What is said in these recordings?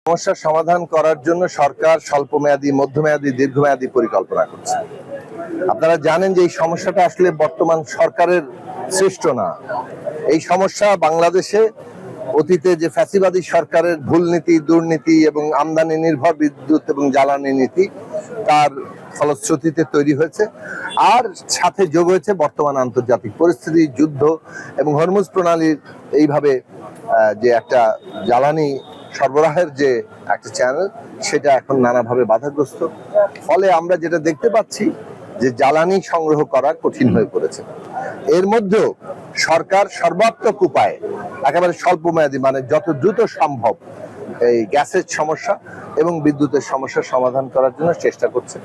সমস্যার সমাধান করার জন্য সরকার স্বল্পমেয়াদী, মধ্যমেয়াদী, দীর্ঘমেয়াদী পরিকল্পনা করছে। আপনারা জানেন যে এই সমস্যাটা আসলে বর্তমান সরকারের সৃষ্ট না। এই সমস্যা বাংলাদেশে অতীতে যে ফ্যাসিবাদী সরকারের ভুল নীতি, দুর্নীতি এবং আমদানি নির্ভর বিদ্যুৎ এবং জ্বালানি নীতি, তার ফলশ্রুতিতে তৈরি হয়েছে। আর সাথে যোগ হয়েছে বর্তমান আন্তর্জাতিক পরিস্থিতি, যুদ্ধ এবং হরমুজ প্রণালীর এইভাবে যে একটা জ্বালানি সরবরাহের যে একটা চ্যানেল, সেটা এখন নানাভাবে বাধাগ্রস্ত। ফলে আমরা যেটা দেখতে পাচ্ছি যে জ্বালানি সংগ্রহ করা কঠিন হয়ে পড়েছে। এর মধ্যেও সরকার সর্বাত্মক উপায়ে একেবারে স্বল্প মেয়াদী, মানে যত দ্রুত সম্ভব এই গ্যাসের সমস্যা এবং বিদ্যুতের সমস্যার সমাধান করার জন্য চেষ্টা করছে।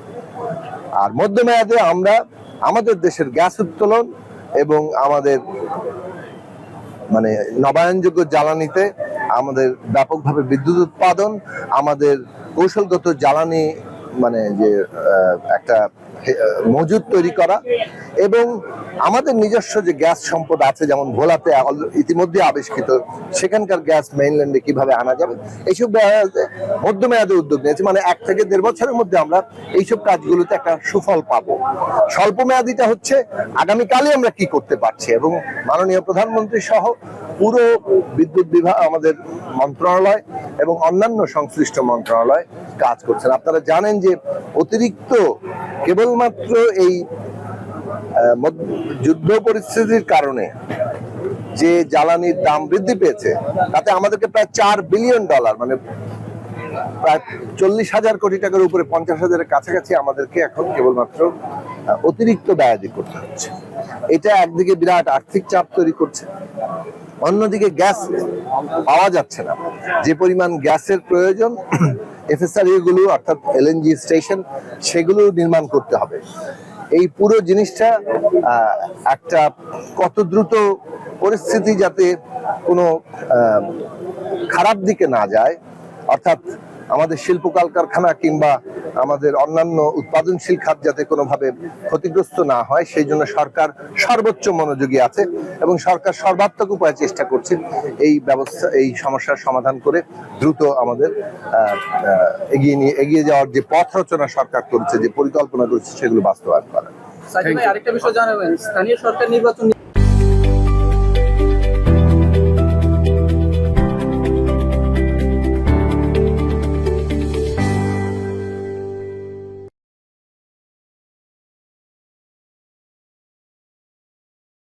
আর মধ্যমেয়াদে আমরা আমাদের দেশের গ্যাস উত্তোলন এবং আমাদের মানে নবায়নযোগ্য জ্বালানিতে আমাদের ব্যাপকভাবে বিদ্যুৎ উৎপাদন, আমাদের কৌশলগত জ্বালানি মানে যে একটা মজুদ তৈরি করা, এবং আমাদের নিজস্ব যে গ্যাস সম্পদ আছে, যেমন ভোলাতে ইতিমধ্যে আবিষ্কৃত, সেখানকার গ্যাস মেইনল্যান্ডে কিভাবে আনা যাবে, এইসব মধ্যমেয়াদে উদ্যোগ নিয়েছে। মানে 1 থেকে 1.5 বছরের মধ্যে আমরা এইসব কাজগুলোতে একটা সুফল পাবো। স্বল্প মেয়াদিটা হচ্ছে আগামীকালই আমরা কি করতে পারছি, এবং মাননীয় প্রধানমন্ত্রী সহ পুরো বিদ্যুৎ বিভাগ, আমাদের মন্ত্রণালয় এবং অন্যান্য সংশ্লিষ্ট মন্ত্রণালয় কাজ করছেন। আপনারা জানেন যে অতিরিক্ত কেবলমাত্র এই যুদ্ধ পরিস্থিতির কারণে যে জ্বালানির দাম বৃদ্ধি পেয়েছে, তাতে আমাদেরকে প্রায় $4 বিলিয়ন, মানে প্রায় 40,000 কোটি টাকার উপরে, 50,000-এর কাছাকাছি আমাদেরকে এখন কেবলমাত্র অতিরিক্ত ব্যয় করতে হচ্ছে। এটা একদিকে বিরাট আর্থিক চাপ তৈরি করছে, অন্যদিকে গ্যাস পাওয়া যাচ্ছে না। যে পরিমাণ গ্যাসের প্রয়োজন, এফএসআরইউ গুলো অর্থাৎ এলএনজি স্টেশন, সেগুলো নির্মাণ করতে হবে। এই পুরো জিনিসটা একটা কত দ্রুত পরিস্থিতি যাতে কোনো খারাপ দিকে না যায়, অর্থাৎ আমাদের শিল্প কলকারখানা কিংবা আমাদের অন্যান্য উৎপাদনশীল খাত যাতে কোনোভাবে ক্ষতিগ্রস্ত না হয়, সেই জন্য সরকার সর্বোচ্চ মনোযোগী আছে এবং সরকার সর্বাত্মক উপায়ে চেষ্টা করছে এই ব্যবস্থা, এই সমস্যার সমাধান করে দ্রুত আমাদের এগিয়ে যাওয়ার যে পথ রচনা সরকার করেছে, যে পরিকল্পনা করেছে, সেগুলো বাস্তবায়ন করা। আরেকটা বিষয় জানাবেন, স্থানীয় সরকার নির্বাচন